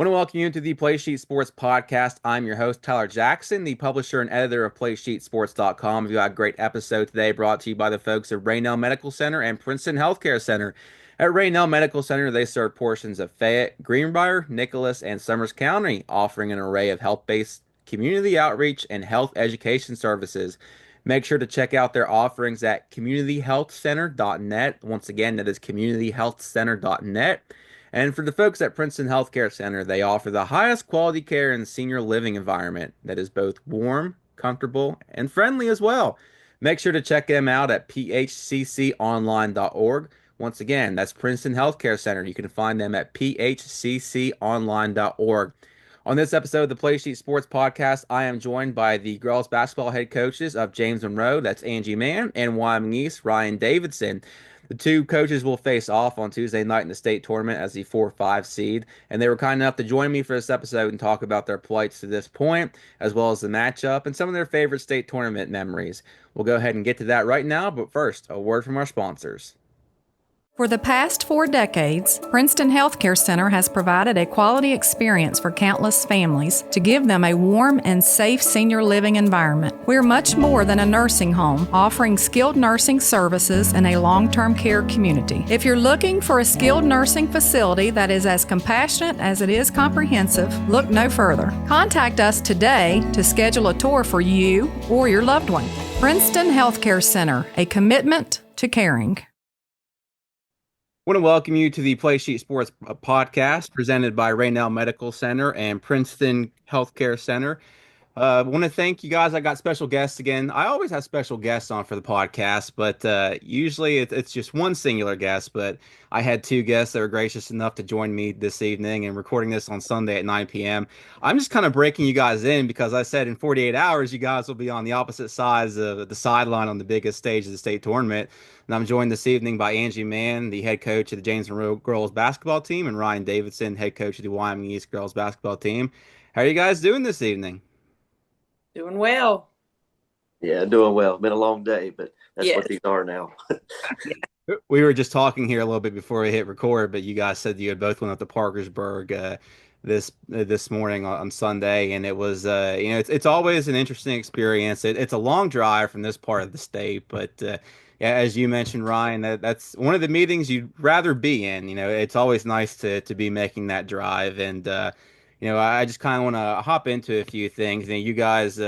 Want to welcome you to the Play Sheet Sports Podcast. I'm your host, Tyler Jackson, the publisher and editor of PlaySheetSports.com. We've got a great episode today brought to you by the folks at Raynell Medical Center and Princeton Healthcare Center. At Raynell Medical Center, they serve portions of Fayette, Greenbrier, Nicholas, and Summers County, offering an array of health-based community outreach and health education services. Make sure to check out their offerings at communityhealthcenter.net. Once again, that is communityhealthcenter.net. And for the folks at Princeton Healthcare Center, they offer the highest quality care in the senior living environment that is both warm, comfortable, and friendly as well. Make sure to check them out at phcconline.org. Once again, that's Princeton Healthcare Center. You can find them at phcconline.org. On this episode of the Play Sheet Sports Podcast, I am joined by the girls basketball head coaches of James Monroe, that's Angie Mann, and Wyoming East, Ryan Davidson. The two coaches will face off on Tuesday night in the state tournament as the 4-5 seed, and they were kind enough to join me for this episode and talk about their plights to this point, as well as the matchup and some of their favorite state tournament memories. We'll go ahead and get to that right now, but first, a word from our sponsors. For the past 4 decades, Princeton Healthcare Center has provided a quality experience for countless families to give them a warm and safe senior living environment. We're much more than a nursing home, offering skilled nursing services in a long-term care community. If you're looking for a skilled nursing facility that is as compassionate as it is comprehensive, look no further. Contact us today to schedule a tour for you or your loved one. Princeton Healthcare Center, a commitment to caring. I want to welcome you to the Play Sheet Sports Podcast presented by Raynell Medical Center and Princeton Healthcare Center. I want to thank you guys. I got special guests again. I always have special guests on for the podcast, but usually it's just one singular guest. But I had 2 guests that were gracious enough to join me this evening and recording this on Sunday at 9 p.m. I'm just kind of breaking you guys in because I said in 48 hours, you guys will be on the opposite sides of the sideline on the biggest stage of the state tournament. And I'm joined this evening by Angie Mann, the head coach of the James Monroe girls basketball team, and Ryan Davidson, head coach of the Wyoming East girls basketball team. How are you guys doing this evening? Doing well. Yeah, doing well. Been a long day, but that's Yes. what these are now. We were just talking here a little bit before we hit record, but you guys said you had both went up to Parkersburg this morning on Sunday, and it was it's always an interesting experience. It's a long drive from this part of the state, but yeah, as you mentioned, Ryan, that's one of the meetings you'd rather be in. It's always nice to be making that drive, and I just kind of want to hop into a few things. You guys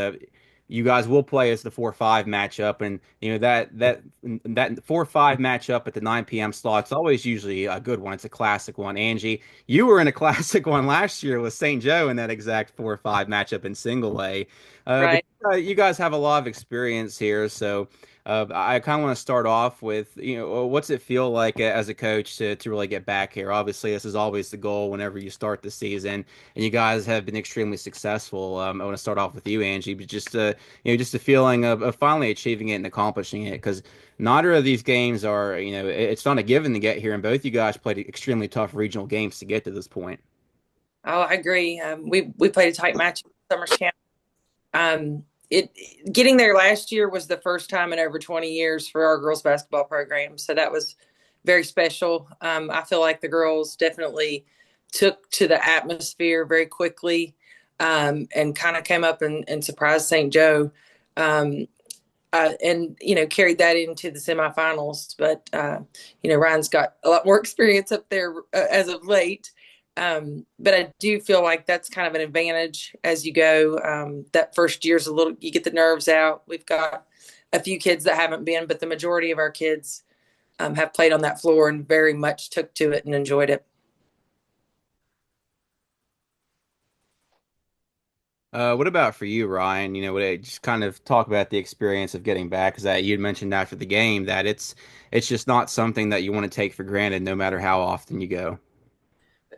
will play as the 4-5 matchup, and that 4-5 matchup at the 9 p.m. slot. It's always usually a good one. It's a classic one. Angie, you were in a classic one last year with St. Joe in that exact 4-5 matchup in single A. Right. But you guys have a lot of experience here, so I kind of want to start off with what's it feel like as a coach to really get back here? Obviously, this is always the goal whenever you start the season, and you guys have been extremely successful. I want to start off with you, Angie, but just just a feeling of finally achieving it and accomplishing it, because neither of these games are, it's not a given to get here, and both you guys played extremely tough regional games to get to this point. Oh, I agree. We played a tight match in Summers County. Getting there last year was the first time in over 20 years for our girls basketball program. So that was very special. I feel like the girls definitely took to the atmosphere very quickly, and kind of came up and surprised St. Joe, and carried that into the semifinals. But Ryan's got a lot more experience up there as of late. But I do feel like that's kind of an advantage as you go. That first year's you get the nerves out. We've got a few kids that haven't been, but the majority of our kids have played on that floor and very much took to it and enjoyed it. What about for you, Ryan? Just kind of talk about the experience of getting back, because that you'd mentioned after the game that it's just not something that you want to take for granted, no matter how often you go.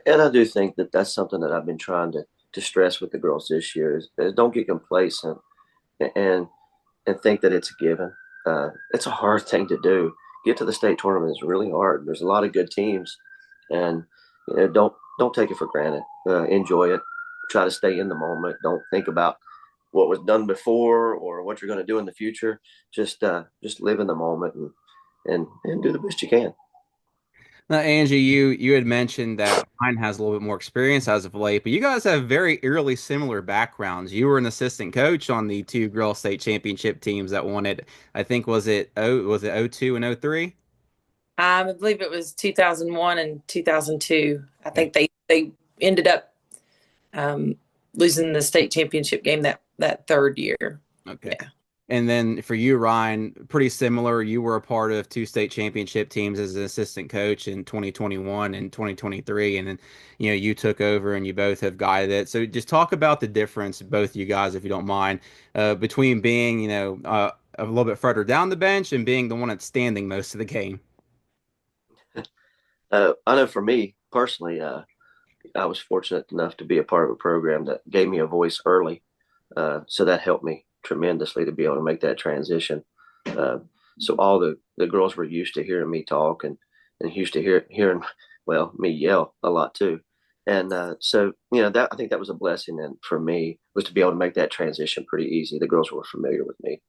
And I do think that that's something that I've been trying to stress with the girls this year is don't get complacent and think that it's a given. It's a hard thing to do. Get to the state tournament is really hard. There's a lot of good teams, and don't take it for granted. Enjoy it. Try to stay in the moment. Don't think about what was done before or what you're going to do in the future. Just live in the moment and do the best you can. Now, Angie, you had mentioned that mine has a little bit more experience as of late, but you guys have very eerily similar backgrounds. You were an assistant coach on the two girls state championship teams that won it. I think was it 02 and 03? I believe it was 2001 and 2002. I Okay. think they ended up um, losing the state championship game that third year. Okay. Yeah. And then for you, Ryan, pretty similar. You were a part of two state championship teams as an assistant coach in 2021 and 2023, and then you took over and you both have guided it. So just talk about the difference, both of you guys, if you don't mind, between being a little bit further down the bench and being the one that's standing most of the game. I know for me personally, I was fortunate enough to be a part of a program that gave me a voice early. So that helped me tremendously to be able to make that transition. Uh, so all the girls were used to hearing me talk and used to hearing, well, me yell a lot too. And so, that I think that was a blessing. And for me was to be able to make that transition pretty easy. The girls were familiar with me.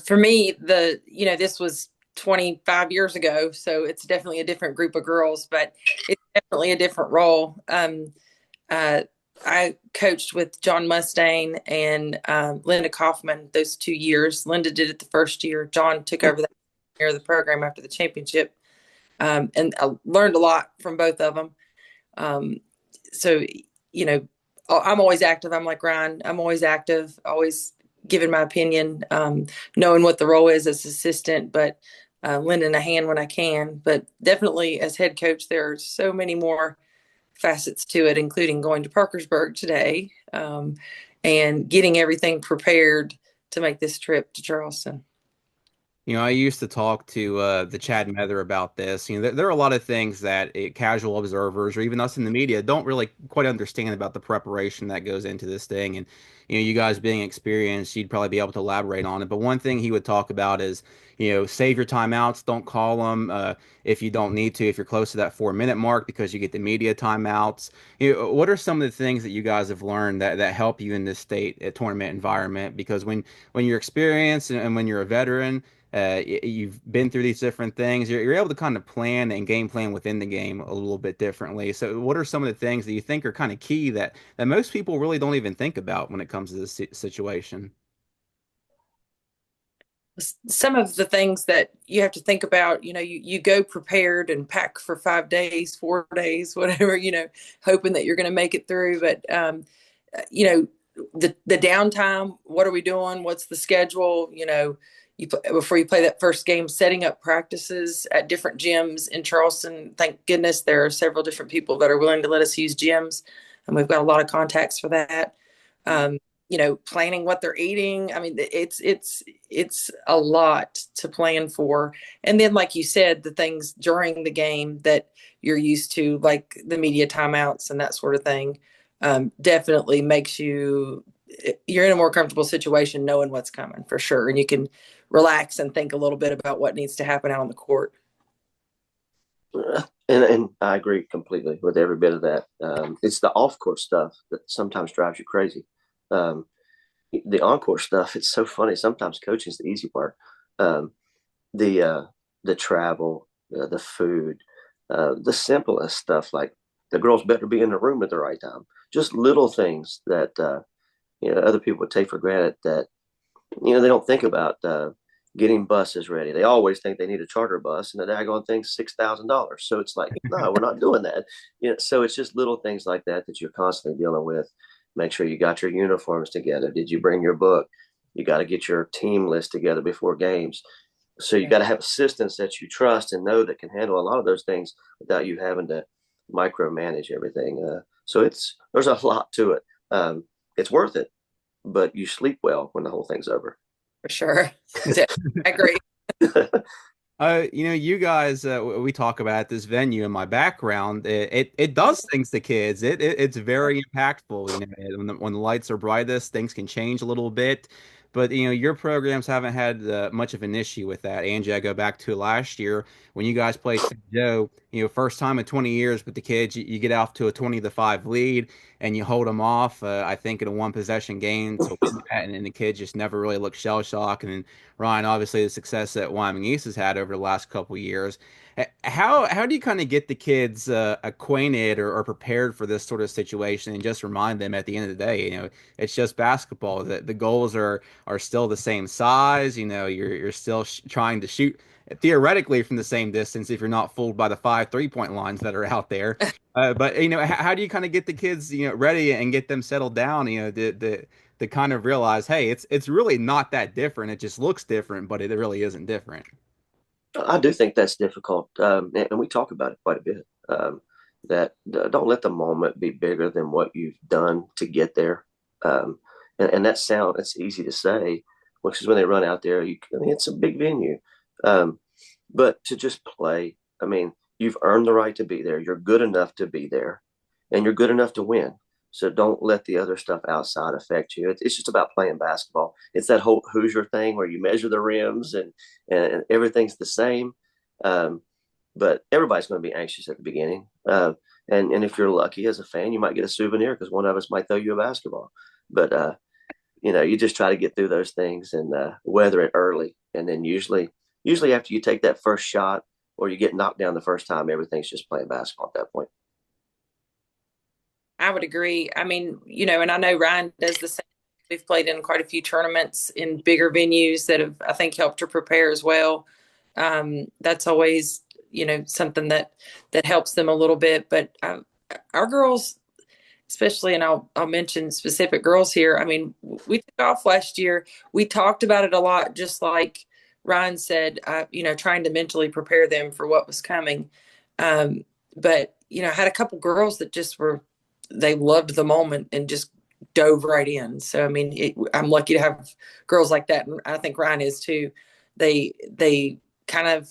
For me, this was 25 years ago, so it's definitely a different group of girls, but it's definitely a different role. Uh, I coached with John Mustaine and Linda Kaufman those 2 years. Linda did it the first year. John took over that year of the program after the championship, and I learned a lot from both of them. Um, so, you know, I'm always active. I'm like Ryan. I'm always active, always giving my opinion, knowing what the role is as assistant, but lending a hand when I can. But definitely as head coach, there are so many more facets to it, including going to Parkersburg today, and getting everything prepared to make this trip to Charleston. I used to talk to the Chad Mather about this. There are a lot of things that casual observers or even us in the media don't really quite understand about the preparation that goes into this thing. And you guys being experienced, you'd probably be able to elaborate on it. But one thing he would talk about is, save your timeouts, don't call them if you don't need to, if you're close to that 4 minute mark because you get the media timeouts. What are some of the things that you guys have learned that help you in this state tournament environment? Because when you're experienced and when you're a veteran, you've been through these different things. You're able to kind of plan and game plan within the game a little bit differently. So, what are some of the things that you think are kind of key that most people really don't even think about when it comes to this situation? Some of the things that you have to think about, you go prepared and pack for 5 days, 4 days, whatever, hoping that you're going to make it through. But, you know, the downtime, what are we doing? What's the schedule? Before you play that first game, setting up practices at different gyms in Charleston. Thank goodness there are several different people that are willing to let us use gyms, and we've got a lot of contacts for that. Um, planning what they're eating. I mean, it's a lot to plan for. And then, like you said, the things during the game that you're used to, like the media timeouts and that sort of thing, definitely makes you're in a more comfortable situation knowing what's coming for sure. And you can relax and think a little bit about what needs to happen out on the court. And I agree completely with every bit of that. It's the off court stuff that sometimes drives you crazy. Um, the on court stuff, it's so funny. Sometimes coaching is the easy part. Um, the the travel, the food, the simplest stuff like the girls better be in the room at the right time. Just little things that other people would take for granted that they don't think about getting buses ready. They always think they need a charter bus, and the daggone thing's $6,000. So it's like, no, we're not doing that. So it's just little things like that that you're constantly dealing with. Make sure you got your uniforms together. Did you bring your book? You got to get your team list together before games. So you got to have assistants that you trust and know that can handle a lot of those things without you having to micromanage everything. So there's a lot to it. It's worth it, but you sleep well when the whole thing's over. For sure. I agree. You guys, we talk about this venue in my background. It does things to kids. It's very impactful. When the lights are brightest, things can change a little bit. but your programs haven't had much of an issue with that. Angie, I go back to last year when you guys played St. Joe. First time in 20 years with the kids, you get off to a 20-5 lead and you hold them off. I think in a one possession game to win that, and the kids just never really looked shell shocked. And then Ryan, obviously, the success that Wyoming East has had over the last couple of years. How do you kind of get the kids acquainted or prepared for this sort of situation and just remind them at the end of the day, it's just basketball. The goals are still the same size. You're still trying to shoot theoretically from the same distance if you're not fooled by the 5 3-point lines that are out there. But how do you kind of get the kids ready and get them settled down? To kind of realize, hey, it's really not that different. It just looks different, but it really isn't different. I do think that's difficult, and we talk about it quite a bit. That don't let the moment be bigger than what you've done to get there. And that's easy to say, which is when they run out there. I mean, it's a big venue, um, but to just play. I mean, you've earned the right to be there. You're good enough to be there, and you're good enough to win. So don't let the other stuff outside affect you. It's just about playing basketball. It's that whole Hoosier thing where you measure the rims and everything's the same. Um, but everybody's going to be anxious at the beginning. And if you're lucky as a fan, you might get a souvenir because one of us might throw you a basketball. But you just try to get through those things and weather it early. And then usually after you take that first shot or you get knocked down the first time, everything's just playing basketball at that point. I would agree. I mean, and I know Ryan does the same. We've played in quite a few tournaments in bigger venues that have, I think, helped her prepare as well. That's always, something that helps them a little bit. But our girls, especially, and I'll mention specific girls here. I mean, we took off last year. We talked about it a lot, just like Ryan said. Trying to mentally prepare them for what was coming. But I had a couple girls that just were they loved the moment and just dove right in. So I mean, I'm lucky to have girls like that, and I think Ryan is too. They kind of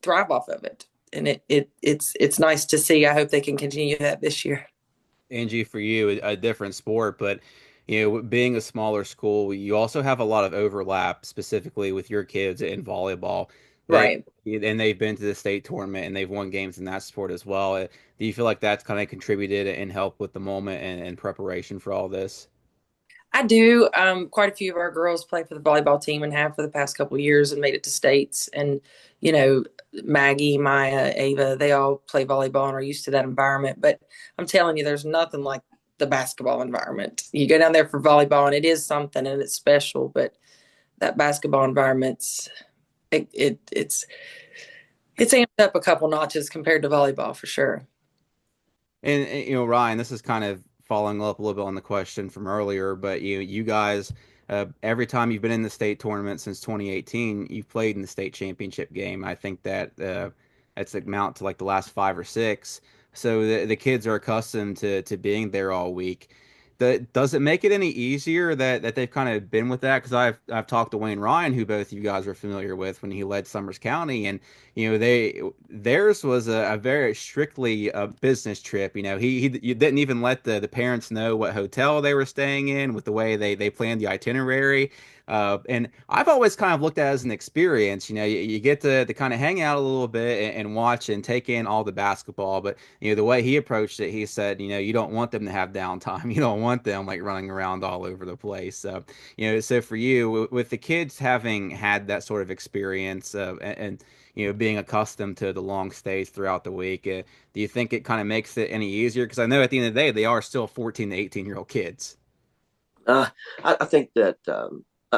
thrive off of it, and it's nice to see. I hope they can continue that this year. Angie, for you, a different sport, but being a smaller school, you also have a lot of overlap, specifically with your kids in volleyball. They Right. and they've been to the state tournament and they've won games in that sport as well. Do you feel like that's kind of contributed and helped with the moment and preparation for all this? I do. Quite a few of our girls play for the volleyball team and have for the past couple of years and made it to states. And, you know, Maggie, Maya, Ava, they all play volleyball and are used to that environment. But I'm telling you, there's nothing like the basketball environment. You go down there for volleyball and it is something and it's special, but that basketball environment's it's amped up a couple notches compared to volleyball for sure. And Ryan, this is kind of following up a little bit on the question from earlier, but you guys, every time you've been in the state tournament since 2018, you've played in the state championship game. I think that that's amount to like the last 5 or 6. So the kids are accustomed to being there all week. Does it make it any easier that they've kind of been with that? Because I've talked to Wayne Ryan, who both you guys are familiar with when he led Summers County, and theirs was a very strictly a business trip. He didn't even let the parents know what hotel they were staying in with the way they planned the itinerary. And I've always kind of looked at it as an experience. You get to kind of hang out a little bit and watch and take in all the basketball. But the way he approached it, he said, you don't want them to have downtime. You don't want them like running around all over the place. So, so for you, with the kids having had that sort of experience and being accustomed to the long stays throughout the week, do you think it kind of makes it any easier? Because I know at the end of the day, they are still 14 to 18-year-old kids. Uh, I think that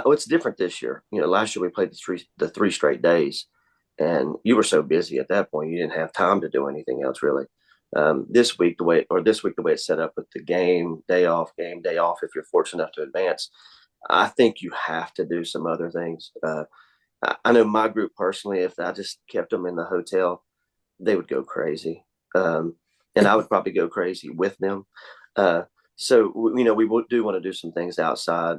it's different this year. Last year we played the three straight days, and you were so busy at that point you didn't have time to do anything else really. This week the way it's set up with the game day off. If you're fortunate enough to advance, I think you have to do some other things. I know my group personally, if I just kept them in the hotel, they would go crazy, and I would probably go crazy with them. Uh, so we do want to do some things outside.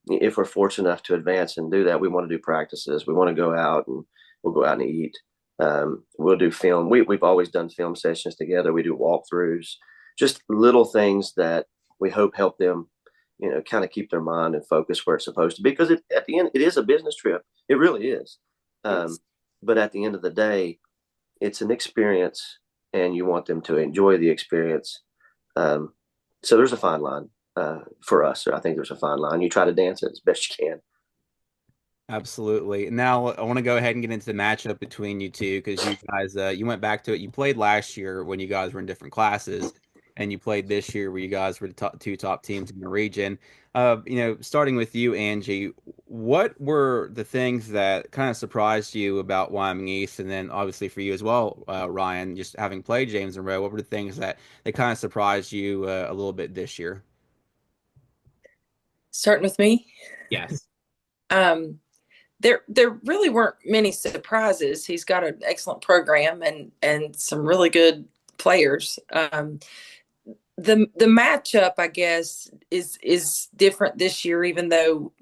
If we're fortunate enough to advance and do that, we want to do practices. We want to go out and we'll go out and eat. We'll do film. We've always done film sessions together. We do walkthroughs, just little things that we hope help them kind of keep their mind and focus where it's supposed to be. Because at the end, it is a business trip. It really is. Yes. But at the end of the day, it's an experience, and you want them to enjoy the experience. Um, so there's a fine line for us. I think there's a fine line. You try to dance it as best you can. Absolutely. Now I want to go ahead and get into the matchup between you two because you guys you went back to it. You played last year when you guys were in different classes, and you played this year where you guys were the two top teams in the region. Starting with you, Angie, what were the things that kind of surprised you about Wyoming East, and then obviously for you as well, Ryan, just having played James Monroe, what were the things that kind of surprised you a little bit this year? Starting with me. Yes. Um, there really weren't many surprises. He's got an excellent program and some really good players. The matchup, I guess, is different this year. Even though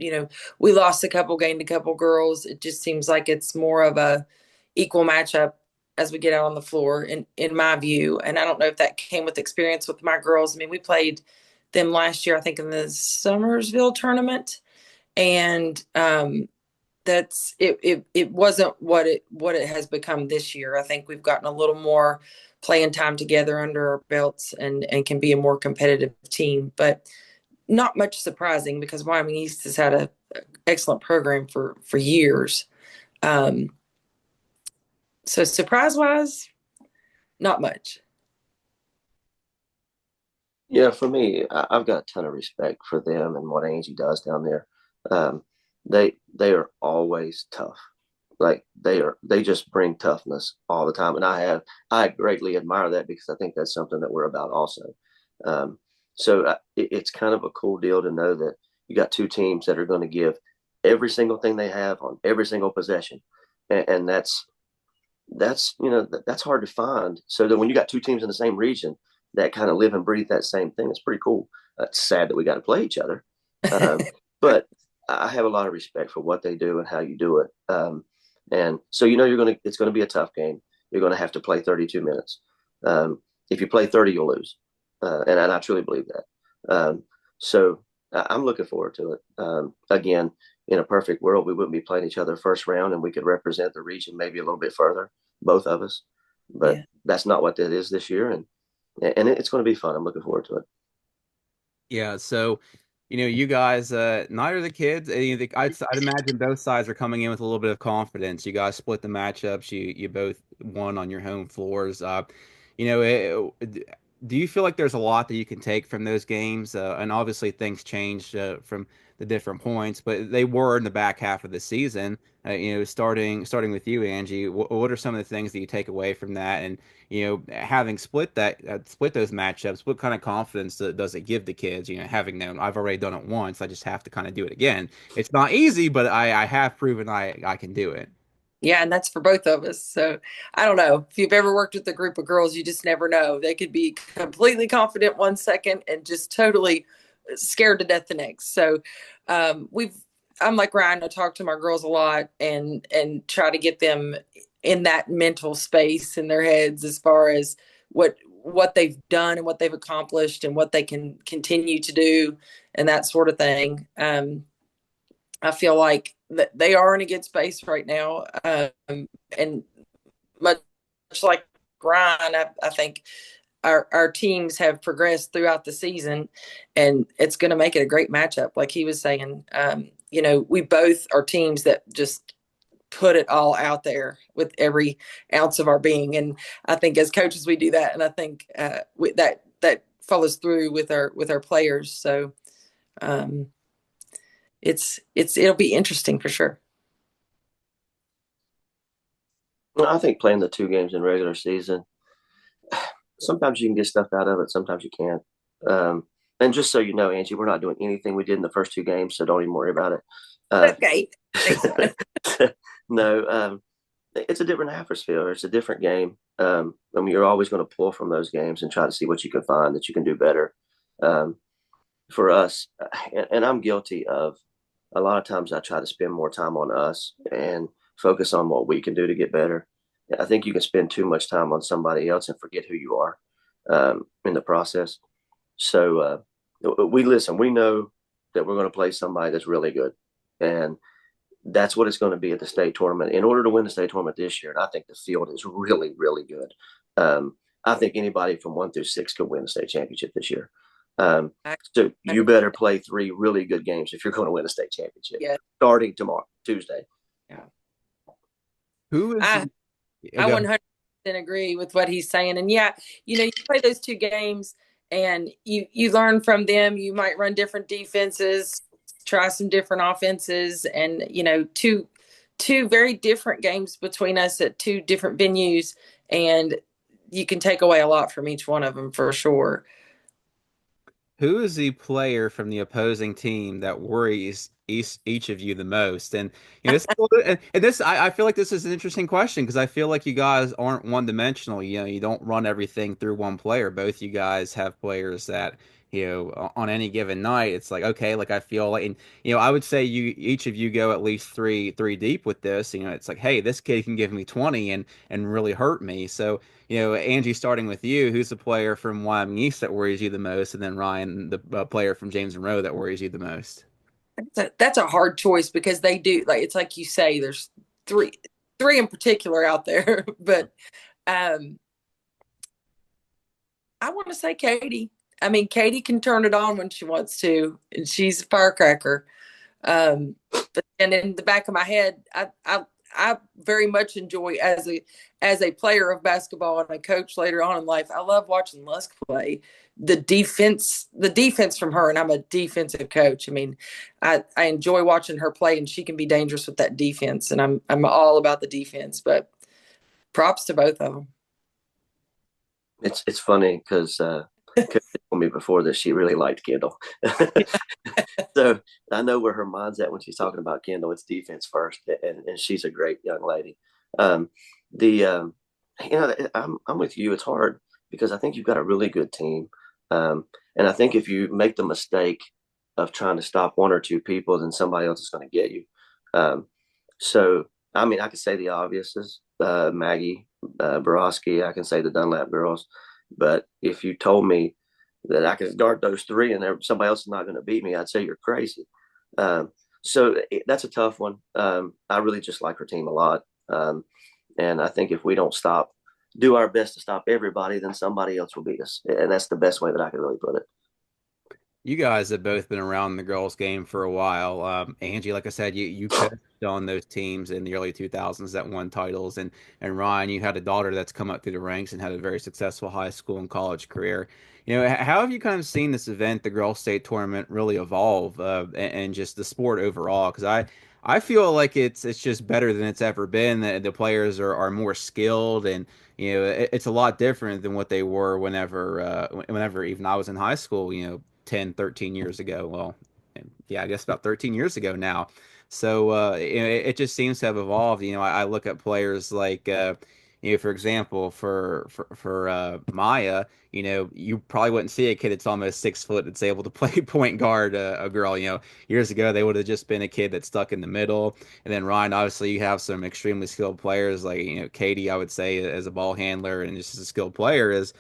we lost a couple, gained a couple girls, it just seems like it's more of a equal matchup as we get out on the floor, in my view. And I don't know if that came with experience with my girls. I mean, we played them last year, I think, in the Summersville tournament, and that's it wasn't what it has become this year. I think we've gotten a little more playing time together under our belts and can be a more competitive team, but not much surprising because Wyoming East has had a excellent program for years. um so surprise wise, not much. Yeah, for me, I've got a ton of respect for them and what Angie does down there. Um, they are always tough. Like they just bring toughness all the time, and I greatly admire that because I think that's something that we're about also. Um, it's kind of a cool deal to know that you got two teams that are going to give every single thing they have on every single possession, and that's hard to find. So that when you got two teams in the same region that kind of live and breathe that same thing, it's pretty cool. It's sad that we got to play each other, um, but I have a lot of respect for what they do and how you do it. And so it's gonna be a tough game. You're gonna have to play 32 minutes. If you play 30, you'll lose, and I truly believe that. So I'm looking forward to it. Again, in a perfect world, we wouldn't be playing each other first round, and we could represent the region maybe a little bit further, both of us. But Yeah. that's not what that is this year, and it's going to be fun. I'm looking forward to it. Yeah, so you guys, neither of the kids. I'd imagine both sides are coming in with a little bit of confidence. You guys split the matchups. You both won on your home floors. You know, do you feel like there's a lot that you can take from those games? And obviously things changed from the different points, but they were in the back half of the season. Starting with you, Angie. What are some of the things that you take away from that? And having split those matchups, what kind of confidence does it give the kids? Having known I've already done it once, I just have to kind of do it again. It's not easy, but I have proven I can do it. Yeah, and that's for both of us. So I don't know. If you've ever worked with a group of girls, you just never know. They could be completely confident one second and just totally scared to death the next. So we've I'm like Ryan, I talk to my girls a lot and try to get them in that mental space in their heads as far as what they've done and what they've accomplished and what they can continue to do and that sort of thing. I feel like that they are in a good space right now. And much like Ryan, I think our teams have progressed throughout the season, and it's going to make it a great matchup. Like he was saying, we both are teams that just put it all out there with every ounce of our being, and I think as coaches we do that, and I think that follows through with our players. So um, it'll be interesting for sure. Well, I think playing the two games in regular season, sometimes you can get stuff out of it, sometimes you can't. Um, and just so you know, Angie, we're not doing anything we did in the first two games, so don't even worry about it. Uh, Okay, thanks, Ryan. no, it's a different atmosphere. It's a different game. I mean, you're always going to pull from those games and try to see what you can find that you can do better. Um, for us, and I'm guilty of a lot of times I try to spend more time on us and focus on what we can do to get better. I think you can spend too much time on somebody else and forget who you are in the process. So we listen. We know that we're going to play somebody that's really good. And that's what it's going to be at the state tournament. In order to win the state tournament this year, and I think the field is really, really good. I think anybody from 1 through 6 could win the state championship this year. So you better play 3 really good games if you're going to win a state championship. Yeah. Starting tomorrow, Tuesday. Yeah. Who is I, I 100% agree with what he's saying. And yeah, you play those 2 games and you learn from them. You might run different defenses, try some different offenses, and two very different games between us at 2 different venues, and you can take away a lot from each one of them for sure. Who is the player from the opposing team that worries each of you the most? And this and this I feel like this is an interesting question because I feel like you guys aren't one dimensional. You don't run everything through one player. Both you guys have players that on any given night it's like okay, like I feel like, and I would say you each of you go at least three deep with this. It's like hey, this kid can give me 20 and really hurt me. So Angie, starting with you, who's the player from Wyoming East that worries you the most? And then Ryan, the player from James Monroe that worries you the most? That's a hard choice because they do, like, it's like you say, there's three in particular out there. But um, I want to say Katie. I mean, Katie can turn it on when she wants to, and she's a firecracker. But and in the back of my head, I very much enjoy as a player of basketball and a coach later on in life. I love watching Lusk play. The defense from her, and I'm a defensive coach. I mean, I enjoy watching her play, and she can be dangerous with that defense. And I'm all about the defense. But props to both of them. It's funny because Coach told me before that she really liked Kendall. So I know where her mind's at when she's talking about Kendall. It's defense first, and she's a great young lady. The I'm with you. It's hard because I think you've got a really good team, and I think if you make the mistake of trying to stop 1 or 2 people, then somebody else is going to get you. So I mean, I could say the obvious is Maggie, Borowski. I can say the Dunlap girls, but if you told me that I could guard those 3 and somebody else is not going to beat me, I'd say you're crazy. That's a tough one. I really just like her team a lot. And I think if we don't do our best to stop everybody, then somebody else will beat us. And that's the best way that I can really put it. You guys have both been around the girls' game for a while. Angie, like I said, you coached on those teams in the early 2000s that won titles, and Ryan, you had a daughter that's come up through the ranks and had a very successful high school and college career. How have you kind of seen this event, the girls' state tournament, really evolve, and just the sport overall? Because I feel like it's just better than it's ever been. The players are more skilled, and it's a lot different than what they were whenever even I was in high school. 10, 13 years ago. Well, yeah, I guess about 13 years ago now. So it just seems to have evolved. I look at players like, for example, for Maya, you probably wouldn't see a kid that's almost 6 foot that's able to play point guard a girl. Years ago they would have just been a kid that's stuck in the middle. And then Ryan, obviously, you have some extremely skilled players like Katie. I would say as a ball handler and just as a skilled player is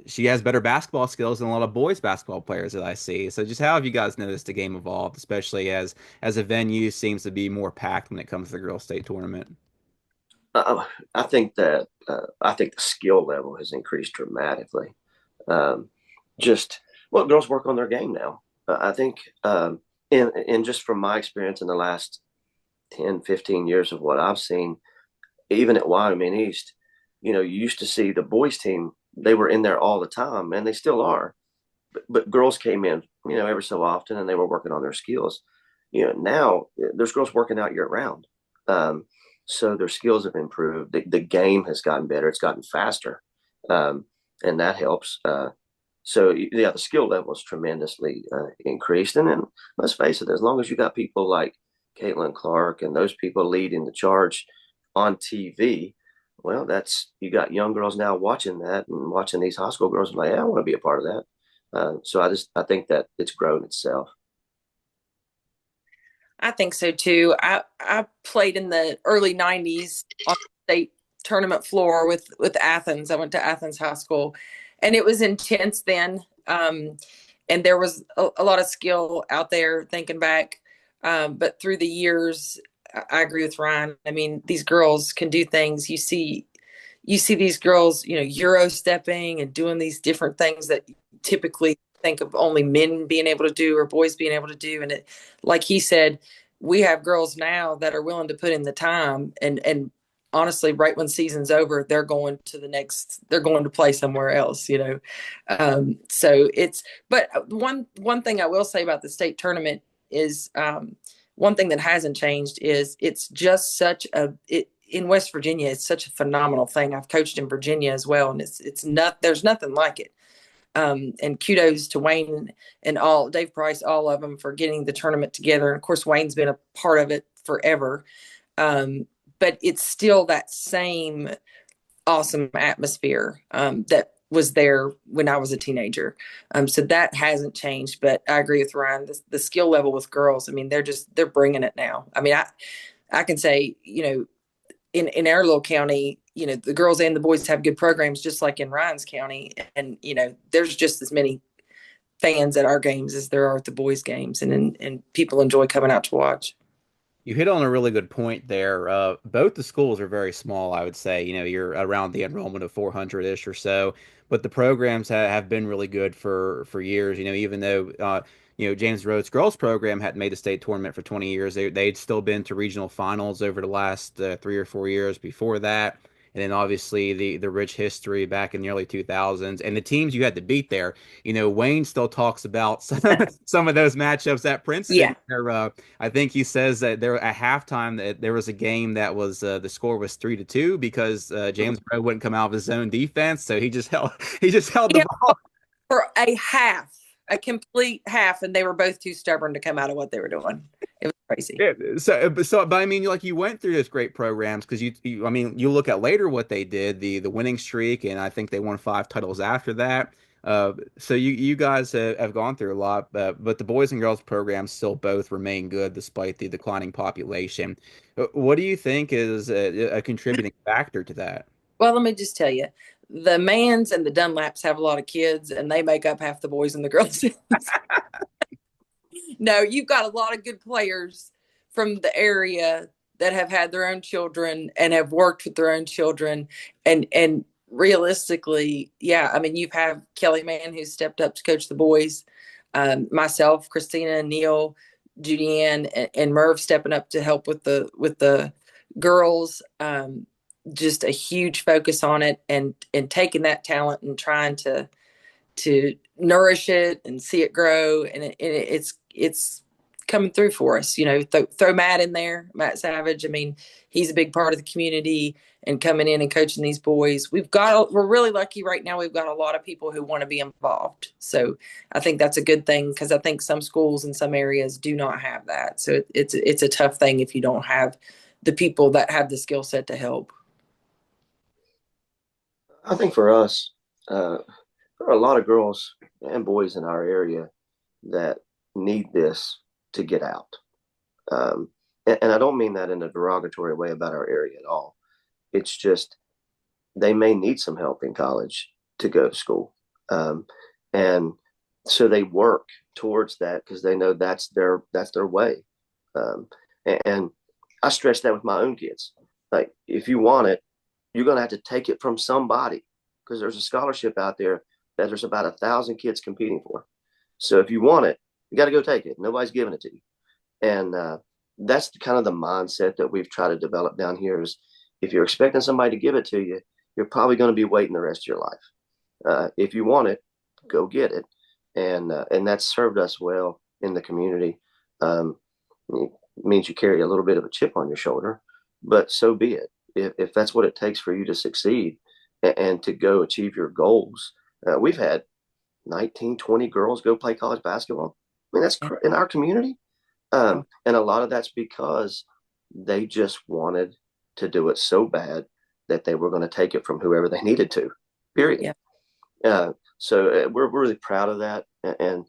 she has better basketball skills than a lot of boys basketball players that I see. So just how have you guys noticed the game evolved, especially as a venue seems to be more packed when it comes to the girls' state tournament? I think the skill level has increased dramatically. Um, just girls work on their game now. I think, and just from my experience in the last 10, 15 years of what I've seen, even at Wyoming East, you used to see the boys team, they were in there all the time, and they still are. But girls came in, every so often, and they were working on their skills. Now there's girls working out year round. So their skills have improved. The game has gotten better. It's gotten faster, and that helps. So yeah, the skill level is tremendously increased. And then let's face it, as long as you got people like Caitlin Clark and those people leading the charge on TV, well, you got young girls now watching that and watching these high school girls and like, yeah, I want to be a part of that. So I think that it's grown itself. I think so too. I played in the early '90s on the state tournament floor with Athens. I went to Athens High School, and it was intense then. and there was a lot of skill out there thinking back. But through the years, I agree with Ryan. I mean, these girls can do things. You see these girls, Euro stepping and doing these different things that typically think of only men being able to do or boys being able to do. And like he said, we have girls now that are willing to put in the time, and honestly, right when season's over, they're going to play somewhere else. So but one thing I will say about the state tournament is, one thing that hasn't changed is it's just in West Virginia, it's such a phenomenal thing. I've coached in Virginia as well, and there's nothing like it. And kudos to Wayne and Dave Price, all of them, for getting the tournament together. And of course, Wayne's been a part of it forever. But it's still that same awesome atmosphere that was there when I was a teenager. So that hasn't changed. But I agree with Ryan. The skill level with girls, I mean, they're bringing it now. I mean, I can say, in our little county, the girls and the boys have good programs, just like in Ryan's county. And, there's just as many fans at our games as there are at the boys' games, and people enjoy coming out to watch. You hit on a really good point there. Both the schools are very small, I would say. You're around the enrollment of 400-ish or so, but the programs have been really good for years. Even though James Rhodes girls program hadn't made the state tournament for 20 years, they'd still been to regional finals over the last 3 or 4 years before that. And then obviously the rich history back in the early 2000s and the teams you had to beat there. Wayne still talks about some of those matchups at Princeton Yeah. where I think he says that there at halftime that there was a game that was the score was 3-2 because James Bro wouldn't come out of his zone defense, so he just held the Yeah, ball. for a complete half, and they were both too stubborn to come out of what they were doing. It was crazy. Yeah, but I mean, like you went through those great programs because I mean, you look at later what they did, the winning streak, and I think they won 5 titles after that. So you guys have gone through a lot, but the boys and girls programs still both remain good despite the declining population. What do you think is a contributing factor to that? Well, let me just tell you, the Manns and the Dunlaps have a lot of kids, and they make up half the boys and the girls. No, you've got a lot of good players from the area that have had their own children and have worked with their own children. And realistically, yeah, I mean, you've had Kelly Mann, who stepped up to coach the boys, myself, Christina, Neil, Judy and Merv stepping up to help with the girls. Just a huge focus on it, and taking that talent and trying to nourish it and see it grow, and it's coming through for us. Throw Matt in there, Matt Savage. I mean, he's a big part of the community and coming in and coaching these boys. We're really lucky right now. We've got a lot of people who want to be involved. So I think that's a good thing, because I think some schools in some areas do not have that. So it's a tough thing if you don't have the people that have the skill set to help. I think for us, there are a lot of girls and boys in our area that need this to get out. And I don't mean that in a derogatory way about our area at all. It's just they may need some help in college to go to school. And so they work towards that because they know that's their way. And I stress that with my own kids. Like, if you want it, you're going to have to take it from somebody, because there's a scholarship out there that there's about 1,000 kids competing for. So if you want it, you got to go take it. Nobody's giving it to you. And that's kind of the mindset that we've tried to develop down here is, if you're expecting somebody to give it to you, you're probably going to be waiting the rest of your life. If you want it, go get it. And that's served us well in the community. It means you carry a little bit of a chip on your shoulder, but so be it. If that's what it takes for you to succeed and to go achieve your goals. We've had 19, 20 girls go play college basketball. I mean, that's in our community. And a lot of that's because they just wanted to do it so bad that they were going to take it from whoever they needed to, period. Yeah. So we're really proud of that, and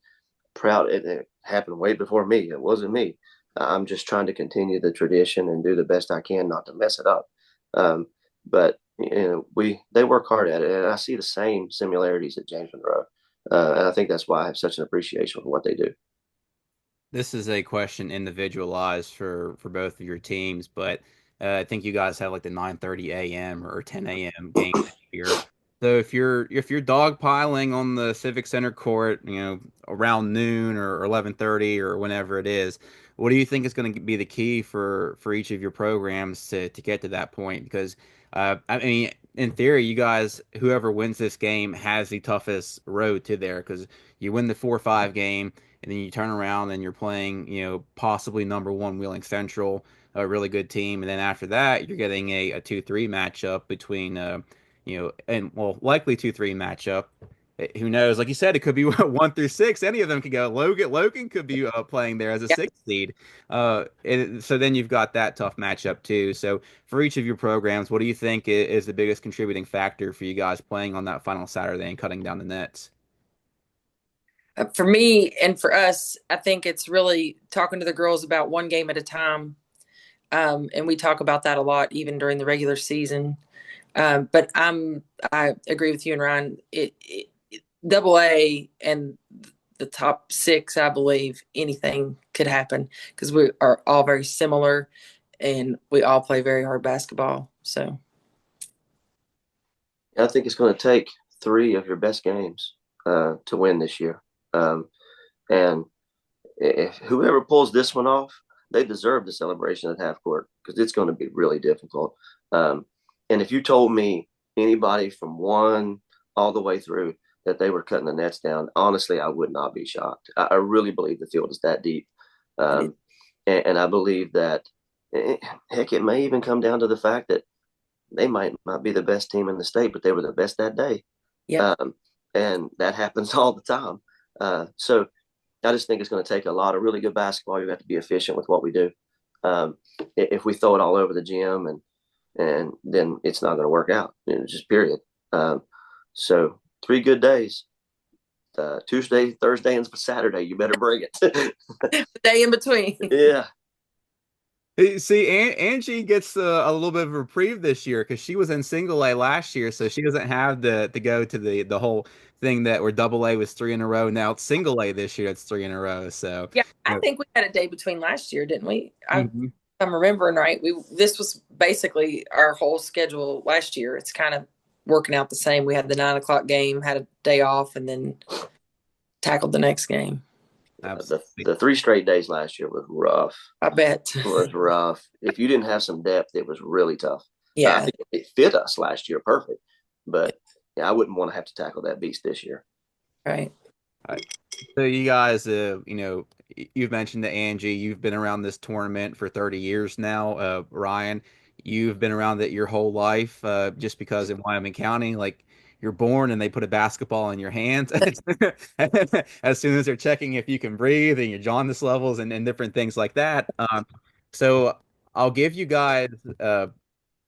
proud it happened way before me. It wasn't me. I'm just trying to continue the tradition and do the best I can not to mess it up. But they work hard at it, and I see the same similarities at James Monroe. And I think that's why I have such an appreciation for what they do. This is a question individualized for both of your teams, but I think you guys have like the 9:30 a.m. or 10 a.m. game this year. So if you're dogpiling on the Civic Center court, around noon or 11:30 or whenever it is, what do you think is going to be the key for each of your programs to get to that point? Because I mean, in theory, you guys, whoever wins this game has the toughest road to there because you win the 4-5 game and then you turn around and you're playing, possibly number one Wheeling Central, a really good team, and then after that you're getting a 2-3 matchup between, and well, likely 2-3 matchup. Who knows? Like you said, it could be 1 through 6. Any of them could go. Logan could be playing there as a Yeah. sixth seed. So then you've got that tough matchup too. So for each of your programs, what do you think is the biggest contributing factor for you guys playing on that final Saturday and cutting down the nets? For me and for us, I think it's really talking to the girls about one game at a time. And we talk about that a lot, even during the regular season. But I agree with you and Ryan. Double A and the top six, I believe anything could happen because we are all very similar and we all play very hard basketball. So I think it's going to take three of your best games to win this year. And if whoever pulls this one off, they deserve the celebration at half court because it's going to be really difficult. And if you told me anybody from one all the way through that they were cutting the nets down, honestly, I would not be shocked. I really believe the field is that deep. Um, and I believe that, heck, it may even come down to the fact that they might not be the best team in the state, but they were the best that day. yeah, And that happens all the time. So I just think it's going to take a lot of really good basketball. You have to be efficient with what we do. If we throw it all over the gym and then it's not going to work out, just period. So 3 good days, Tuesday, Thursday, and Saturday. You better bring it. the day in between. Yeah. See, Angie gets a little bit of a reprieve this year because she was in single A last year, so she doesn't have to go to the whole thing that where double A was three in a row. Now it's single A this year, it's three in a row. So, Yeah, I you know, think we had a day between last year, didn't we? mhm. I'm remembering right. This was basically our whole schedule last year. It's kind of working out the same. We had the 9 o'clock game, had a day off, and then tackled the next game. Absolutely. The 3 straight days last year was rough. I bet. Was rough. If you didn't have some depth, it was really tough. I Yeah, think it fit us last year perfect, but yeah, I wouldn't want to have to tackle that beast this year. right. All right. So you guys, you've mentioned that Angie, you've been around this tournament for 30 years now. Ryan, you've been around it your whole life, just because in Wyoming County, like you're born and they put a basketball in your hands as soon as they're checking if you can breathe and your jaundice levels and different things like that. So I'll give you guys,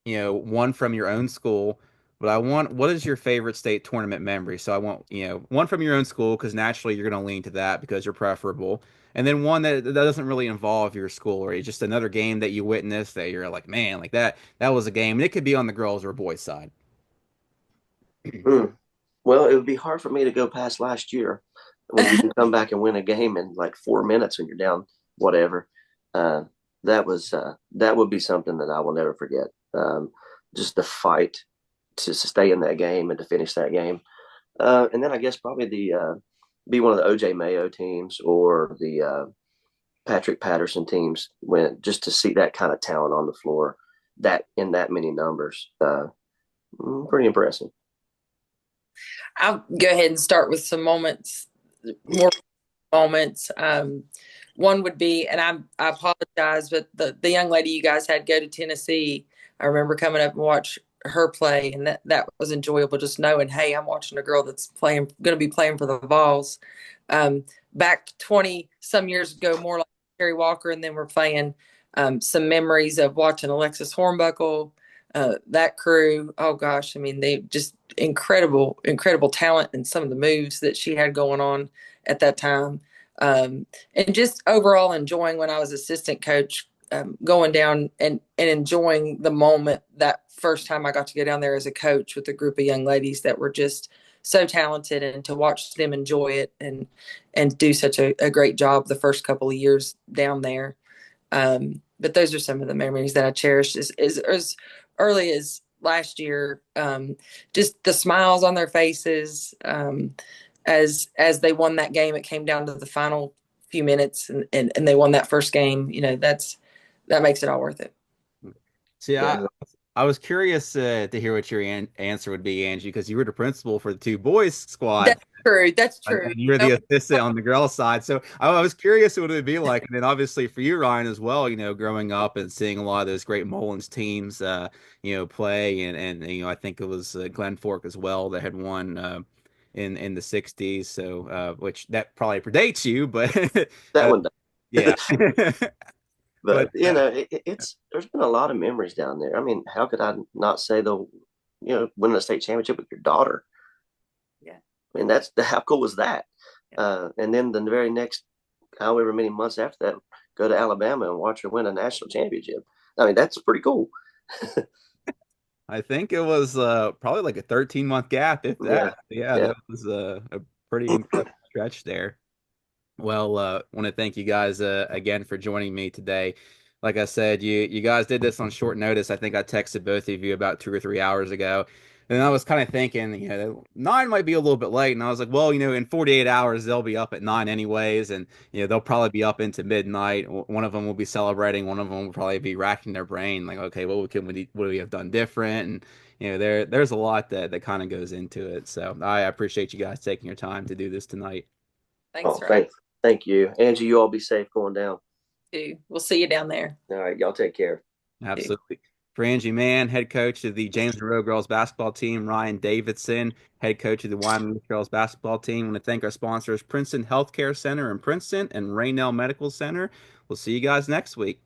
one from your own school. But what is your favorite state tournament memory? So I want, one from your own school because naturally you're going to lean to that because you're preferable. And then one that doesn't really involve your school or it's just another game that you witnessed that you're like, man, like that was a game. And it could be on the girls or boys side. Mm. Well, it would be hard for me to go past last year when you can come back and win a game in like 4 minutes when you're down whatever. Uh, that would be something that I will never forget. Just the fight to stay in that game and to finish that game. And then I guess probably the be one of the OJ Mayo teams or the Patrick Patterson teams when just to see that kind of talent on the floor that in that many numbers. Pretty impressive. I'll go ahead and start with some more moments. One would be, and I apologize, but the young lady you guys had go to Tennessee, I remember coming up and watch her play, and that was enjoyable. Just knowing, hey, I'm watching a girl that's going to be playing for the Vols. Back 20 some years ago, more like Terry Walker, and then we're playing some memories of watching Alexis Hornbuckle, that crew. Oh gosh, I mean, they just incredible talent and some of the moves that she had going on at that time. And just overall enjoying when I was assistant coach, going down and enjoying the moment that first time I got to go down there as a coach with a group of young ladies that were just so talented, and to watch them enjoy it and do such a great job the first couple of years down there. But those are some of the memories that I cherish as early as last year. Just the smiles on their faces, as they won that game. It came down to the final few minutes, and they won that first game. That makes it all worth it. See, Yeah, I was curious to hear what your answer would be, Angie, because you were the principal for the two boys squad. That's true. That's And true. you're the Nope. assistant on the girls' side. So I was curious what it would be like. And then obviously for you, Ryan, as well, growing up and seeing a lot of those great Mullins teams, play. And I think it was Glen Fork as well that had won in the 60s. So, which that probably predates you, but that uh, one. yeah. But But it's there's been a lot of memories down there. I mean, how could I not say winning a state championship with your daughter? Yeah. I mean, how cool was that? And then the very next, however many months after that, go to Alabama and watch her win a national championship. I mean, that's pretty cool. I think it was probably like a 13-month gap, if Yeah, that. Yeah, yeah. that was a pretty incredible stretch there. Well, want to thank you guys again for joining me today. Like I said, you guys did this on short notice. I think I texted both of you about 2 or 3 hours ago, and I was kind of thinking, 9 might be a little bit late, and I was like, well, in 48 hours they'll be up at 9 anyways, and they'll probably be up into midnight. One of them will be celebrating, one of them will probably be racking their brain, like, okay, what do we have done different? And there's a lot that kind of goes into it. So I appreciate you guys taking your time to do this tonight. Thanks, Oh, Ryan. thank you, Angie. You all be safe going down. Too. We'll see you down there. All right, y'all take care. Too. Absolutely. For Angie Mann, head coach of the James Monroe girls basketball team, Ryan Davidson, head coach of the Wyoming Youth girls basketball team. I want to thank our sponsors, Princeton Healthcare Center in Princeton and Raynell Medical Center. We'll see you guys next week.